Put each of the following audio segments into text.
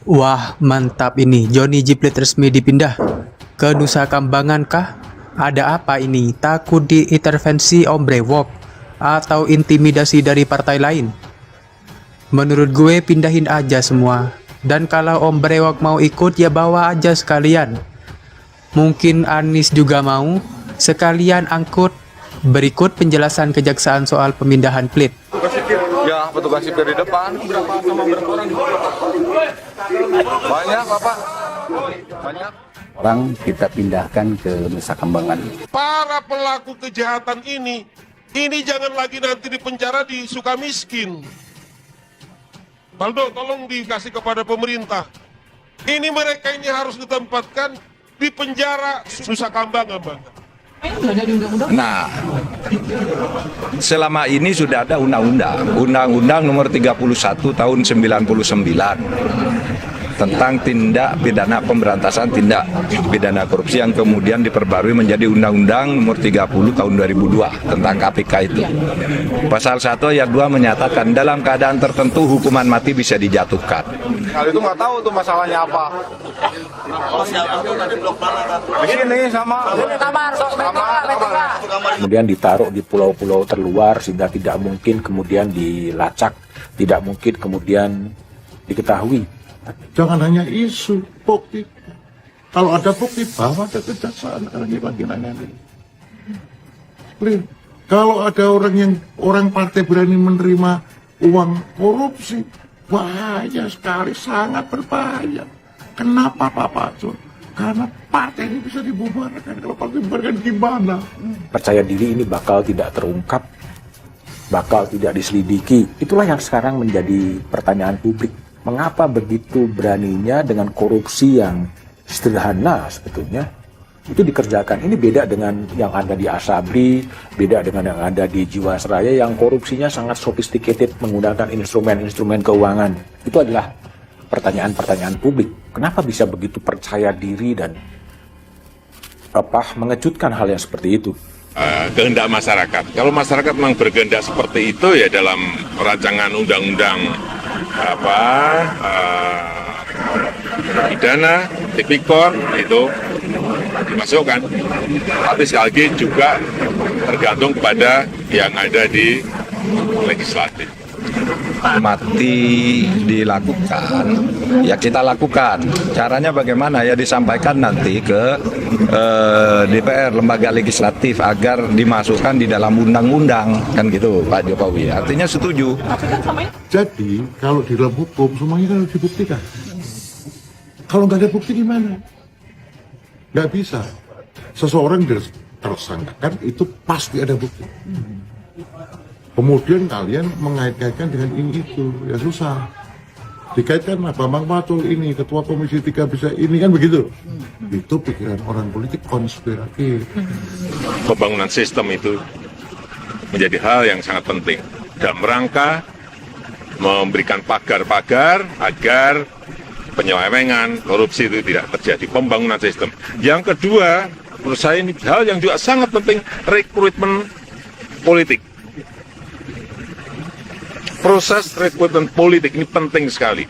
Wah, mantap ini. Johnny Jiplet resmi dipindah ke Nusa Kambangan kah? Ada apa ini? Takut diintervensi Om Brewok atau intimidasi dari partai lain? Menurut gue pindahin aja semua. Dan kalau Om Brewok mau ikut ya bawa aja sekalian. Mungkin Anies juga mau. Sekalian angkut. Berikut penjelasan kejaksaan soal pemindahan Plit. Ya, petugas sipir di depan. Banyak, Bapak. Banyak. Orang kita pindahkan ke Nusa Kambangan. Para pelaku kejahatan ini jangan lagi nanti dipenjara di Sukamiskin. Baldo, tolong dikasih kepada pemerintah. Ini mereka ini harus ditempatkan di penjara Nusa Kambangan, Bang. Nah, selama ini sudah ada Undang-Undang nomor 31 tahun 99 tentang tindak pidana pemberantasan tindak pidana korupsi yang kemudian diperbarui menjadi Undang-Undang nomor 30 tahun 2002 tentang KPK itu. Pasal 1 ayat 2 menyatakan dalam keadaan tertentu hukuman mati bisa dijatuhkan. Kali itu nggak tahu tuh masalahnya apa. Di sini sama. Kemudian ditaruh di pulau-pulau terluar sehingga tidak mungkin kemudian dilacak, tidak mungkin kemudian diketahui. Jangan hanya isu, bukti. Kalau ada bukti, bawa ke kejaksaan. Kalau ada orang partai berani menerima uang korupsi, bahaya sekali, sangat berbahaya. Kenapa Pak Pacul? Karena partai ini bisa dibubarkan. Kalau partai dibubarkan gimana? Percaya diri ini bakal tidak terungkap, bakal tidak diselidiki. Itulah yang sekarang menjadi pertanyaan publik. Mengapa begitu beraninya dengan korupsi yang sederhana sebetulnya itu dikerjakan? Ini beda dengan yang ada di Asabri, beda dengan yang ada di Jiwasraya yang korupsinya sangat sophisticated menggunakan instrumen-instrumen keuangan. Itu adalah pertanyaan-pertanyaan publik. Kenapa bisa begitu percaya diri dan mengejutkan hal yang seperti itu? Kehendak masyarakat. Kalau masyarakat memang berkehendak seperti itu ya dalam rancangan undang-undang pidana, tipikor itu dimasukkan. Tapi sekali lagi juga tergantung kepada yang ada di legislatif. Mati dilakukan, ya kita lakukan. Caranya bagaimana? Ya disampaikan nanti ke DPR, lembaga legislatif agar dimasukkan di dalam undang-undang, kan gitu Pak Jokowi. Artinya setuju. Jadi, kalau di dalam hukum, semuanya harus dibuktikan. Kalau nggak ada bukti gimana? Nggak bisa. Seseorang tersangkakan itu pasti ada bukti. Kemudian kalian mengait-ngaitkan dengan ini itu, ya susah. Dikaitkan Bambang Pacul ini, Ketua Komisi 3 bisa ini, kan begitu. Itu pikiran orang politik konspiratif. Pembangunan sistem itu menjadi hal yang sangat penting dalam rangka memberikan pagar-pagar agar penyelewengan, korupsi itu tidak terjadi. Pembangunan sistem. Yang kedua, menurut saya ini hal yang juga sangat penting, rekrutmen politik. Proses rekrutmen politik ini penting sekali.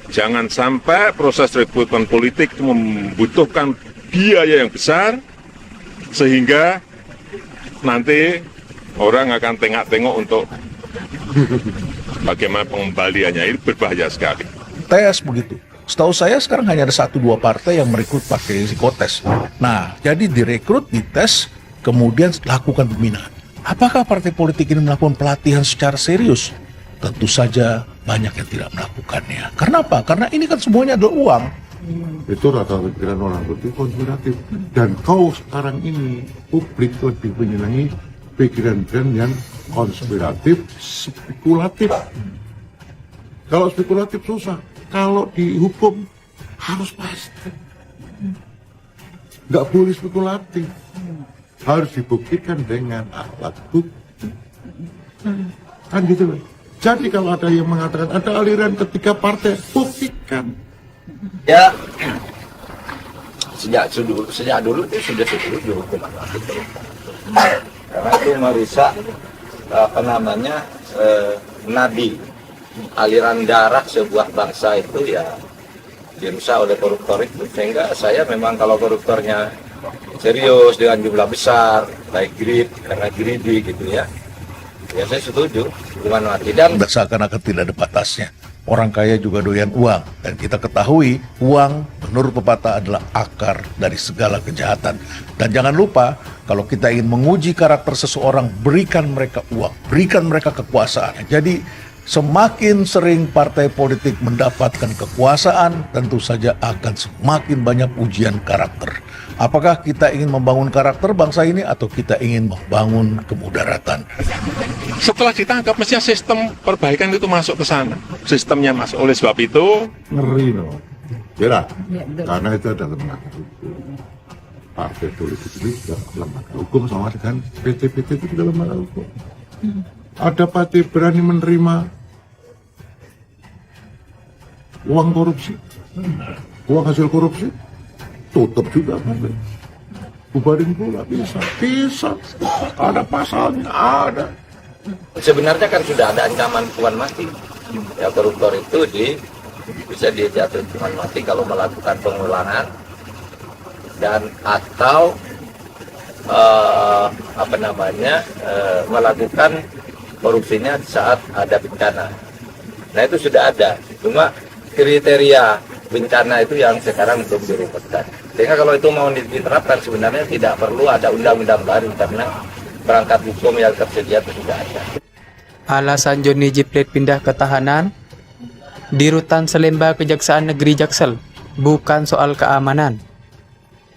Jangan sampai proses rekrutmen politik itu membutuhkan biaya yang besar, sehingga nanti orang akan tengok-tengok untuk bagaimana pengembaliannya. Ini berbahaya sekali. Tes begitu. Setahu saya sekarang hanya ada 1-2 partai yang merekrut pakai psikotes. Nah, jadi direkrut, dites, kemudian lakukan pembinaan. Apakah partai politik ini melakukan pelatihan secara serius? Tentu saja banyak yang tidak melakukannya. Karena apa? Karena ini kan semuanya adalah uang. Itu rata-rata pikiran orang politik konspiratif. Dan kau sekarang ini, publik lebih menyenangi pikiran-pikiran yang konspiratif, spekulatif. Kalau spekulatif susah. Kalau dihukum harus pasti. Nggak boleh spekulatif. Harus dibuktikan dengan alat bukti. Kan gitu loh. Jadi kalau ada yang mengatakan ada aliran ketiga partai, buktikan. Ya, sejak dulu itu sudah setuju hukuman mati. Karena itu merusak nadi aliran darah sebuah bangsa itu ya dirusak oleh koruptor itu. Sehingga saya memang kalau koruptornya serius dengan jumlah besar, baik grid, karena gridi gitu ya saya setuju hukuman mati. Dan Seakan-akan tidak ada batasnya. Orang kaya juga doyan uang, dan kita ketahui uang menurut pepatah adalah akar dari segala kejahatan. Dan jangan lupa, kalau kita ingin menguji karakter seseorang, berikan mereka uang, berikan mereka kekuasaan. Jadi semakin sering partai politik mendapatkan kekuasaan, tentu saja akan semakin banyak ujian karakter. Apakah kita ingin membangun karakter bangsa ini atau kita ingin membangun kemudaratan? Setelah ditangkap, mestinya sistem perbaikan itu masuk ke sana. Sistemnya masuk. Oleh sebab itu, Ngeri loh. Ya, karena itu ada lembaga hukum. Partai politik itu juga lembaga hukum, sama dengan PT-PT itu juga lembaga hukum. Ada partai berani menerima uang korupsi, uang hasil korupsi, tutup juga partai. Bubarin pula bisa. Ada pasalnya, ada. sebenarnya kan sudah ada ancaman hukuman mati. Ya, koruptor itu bisa dijatuhi hukuman mati kalau melakukan pengulangan dan atau melakukan korupsinya saat ada bencana. Nah, itu sudah ada. Cuma kriteria bencana itu yang sekarang belum dirumuskan. Sehingga kalau itu mau diterapkan sebenarnya tidak perlu ada undang-undang baru karena perangkat hukum yang tersedia itu sudah ada. Alasan Johnny G. Plate pindah ke tahanan di Rutan Salemba Kejaksaan Negeri Jaksel bukan soal keamanan.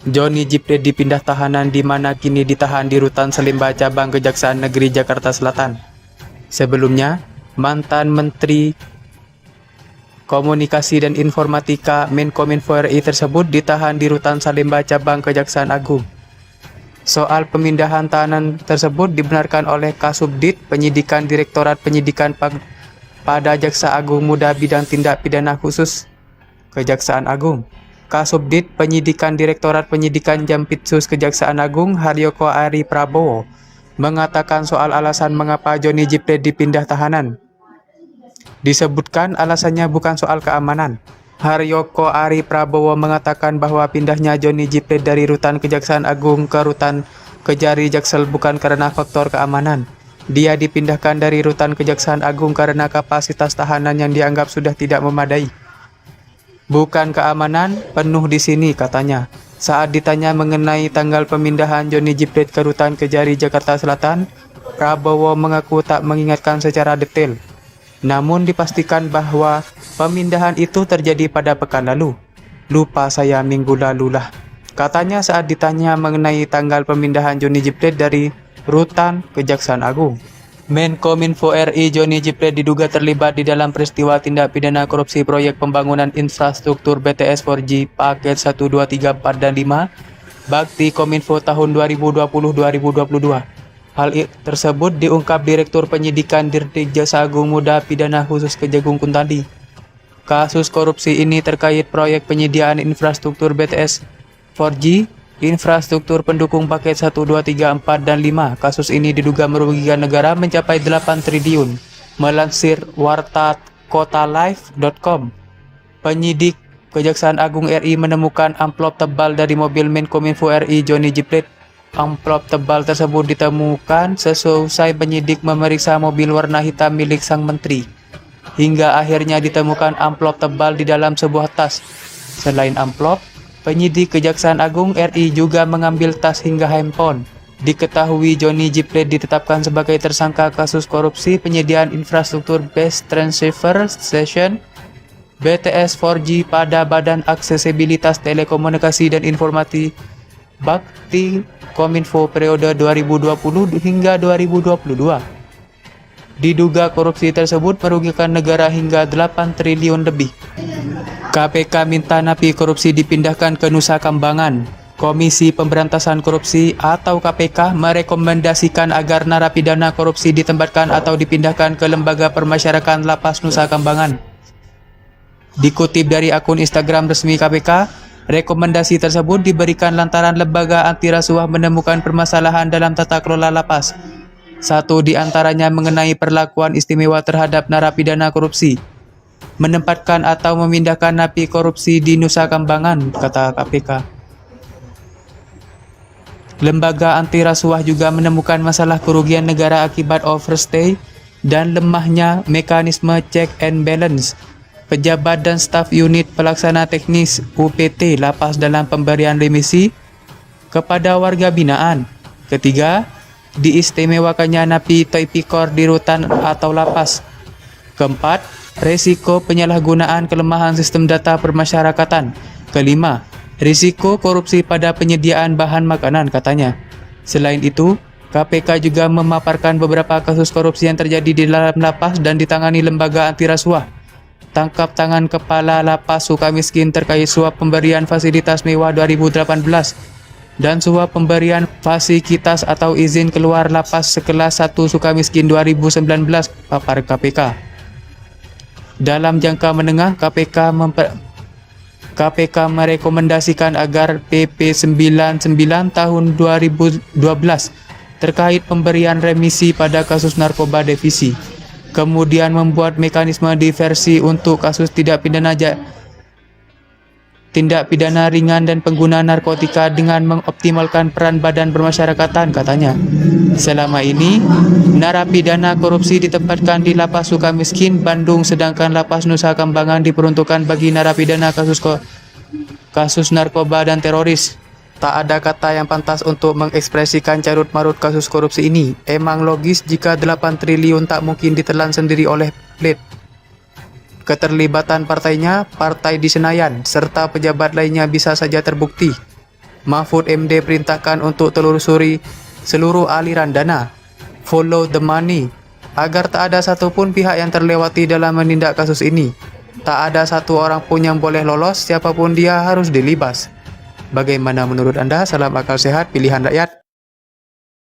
Johnny G. Plate dipindah tahanan di mana kini ditahan di Rutan Salemba Cabang Kejaksaan Negeri Jakarta Selatan. Sebelumnya, mantan Menteri Komunikasi dan Informatika Menkominfo RI tersebut ditahan di Rutan Salemba Cabang Kejaksaan Agung. Soal pemindahan tahanan tersebut dibenarkan oleh Kasubdit Penyidikan Direktorat Penyidikan pada Jaksa Agung Muda Bidang Tindak Pidana Khusus Kejaksaan Agung. Kasubdit Penyidikan Direktorat Penyidikan Jampitsus Kejaksaan Agung Haryoko Ari Prabowo mengatakan soal alasan mengapa Johnny G. Plate dipindah tahanan. Disebutkan alasannya bukan soal keamanan. Haryoko Ari Prabowo mengatakan bahwa pindahnya Johnny G. Plate dari Rutan Kejaksaan Agung ke Rutan Kejari Jaksel bukan karena faktor keamanan. Dia dipindahkan dari Rutan Kejaksaan Agung karena kapasitas tahanan yang dianggap sudah tidak memadai. Bukan keamanan, penuh di sini, katanya. Saat ditanya mengenai tanggal pemindahan Johnny G. Plate ke Rutan Kejari Jakarta Selatan, Prabowo mengaku tak mengingatkan secara detail. Namun dipastikan bahwa pemindahan itu terjadi pada pekan lalu. Lupa saya minggu lalu lah, katanya saat ditanya mengenai tanggal pemindahan Johnny G. Plate dari Rutan Kejaksaan Agung. Menkominfo RI Johnny G. Plate diduga terlibat di dalam peristiwa tindak pidana korupsi proyek pembangunan infrastruktur BTS 4G paket 1, 2, 3, 4, dan 5 Bakti Kominfo tahun 2020-2022. Hal tersebut diungkap Direktur Penyidikan Dirdik Jaksa Agung Muda Pidana Khusus Kejagung Kuntadi. Kasus korupsi ini terkait proyek penyediaan infrastruktur BTS 4G, infrastruktur pendukung paket 1, 2, 3, 4, dan 5. Kasus ini diduga merugikan negara mencapai 8 triliun. Melansir wartakotalive.com, penyidik Kejaksaan Agung RI menemukan amplop tebal dari mobil Menkominfo RI Johnny G. Plate. Amplop tebal tersebut ditemukan seselesai penyidik memeriksa mobil warna hitam milik sang menteri. Hingga akhirnya ditemukan amplop tebal di dalam sebuah tas. Selain amplop, penyidik Kejaksaan Agung RI juga mengambil tas hingga handphone. Diketahui Johnny G. Plate ditetapkan sebagai tersangka kasus korupsi penyediaan infrastruktur Base Transceiver Station BTS 4G pada Badan Aksesibilitas Telekomunikasi dan Informasi Bakti Kominfo periode 2020 hingga 2022. Diduga korupsi tersebut merugikan negara hingga 8 triliun lebih. KPK minta napi korupsi dipindahkan ke Nusa Kambangan. Komisi Pemberantasan Korupsi atau KPK merekomendasikan agar narapidana korupsi ditempatkan atau dipindahkan ke Lembaga Permasyarakatan Lapas Nusa Kambangan. Dikutip dari akun Instagram resmi KPK, rekomendasi tersebut diberikan lantaran lembaga anti rasuah menemukan permasalahan dalam tata kelola lapas. Satu di antaranya mengenai perlakuan istimewa terhadap narapidana korupsi. menempatkan atau memindahkan napi korupsi di Nusa Kambangan, kata KPK. Lembaga anti rasuah juga menemukan masalah kerugian negara akibat overstay dan lemahnya mekanisme check and balance pejabat dan staf unit pelaksana teknis UPT lapas dalam pemberian remisi kepada warga binaan. Ketiga, diistimewakannya napi tipikor di rutan atau lapas. Keempat, risiko penyalahgunaan kelemahan sistem data permasyarakatan. Kelima, risiko korupsi pada penyediaan bahan makanan, katanya. Selain itu, KPK juga memaparkan beberapa kasus korupsi yang terjadi di dalam lapas dan ditangani lembaga anti rasuah. Tangkap tangan Kepala Lapas Sukamiskin terkait suap pemberian fasilitas mewah 2018 dan suap pemberian fasilitas atau izin keluar lapas sekelas 1 Sukamiskin 2019, papar KPK. Dalam jangka menengah, KPK merekomendasikan agar PP 99 tahun 2012 terkait pemberian remisi pada kasus narkoba divisi, kemudian membuat mekanisme diversi untuk kasus tindak pidana ringan dan pengguna narkotika dengan mengoptimalkan peran badan permasyarakatan, katanya. Selama ini, narapidana korupsi ditempatkan di Lapas Sukamiskin, Bandung, sedangkan Lapas Nusa Kambangan diperuntukkan bagi narapidana kasus narkoba dan teroris. Tak ada kata yang pantas untuk mengekspresikan carut-marut kasus korupsi ini. Emang logis jika 8 triliun tak mungkin ditelan sendiri oleh Plit. Keterlibatan partainya, partai di Senayan, serta pejabat lainnya bisa saja terbukti. Mahfud MD perintahkan untuk telusuri seluruh aliran dana. Follow the money. Agar tak ada satupun pihak yang terlewati dalam menindak kasus ini. Tak ada satu orang pun yang boleh lolos, siapapun dia harus dilibas. Bagaimana menurut Anda? Salam akal sehat, pilihan rakyat.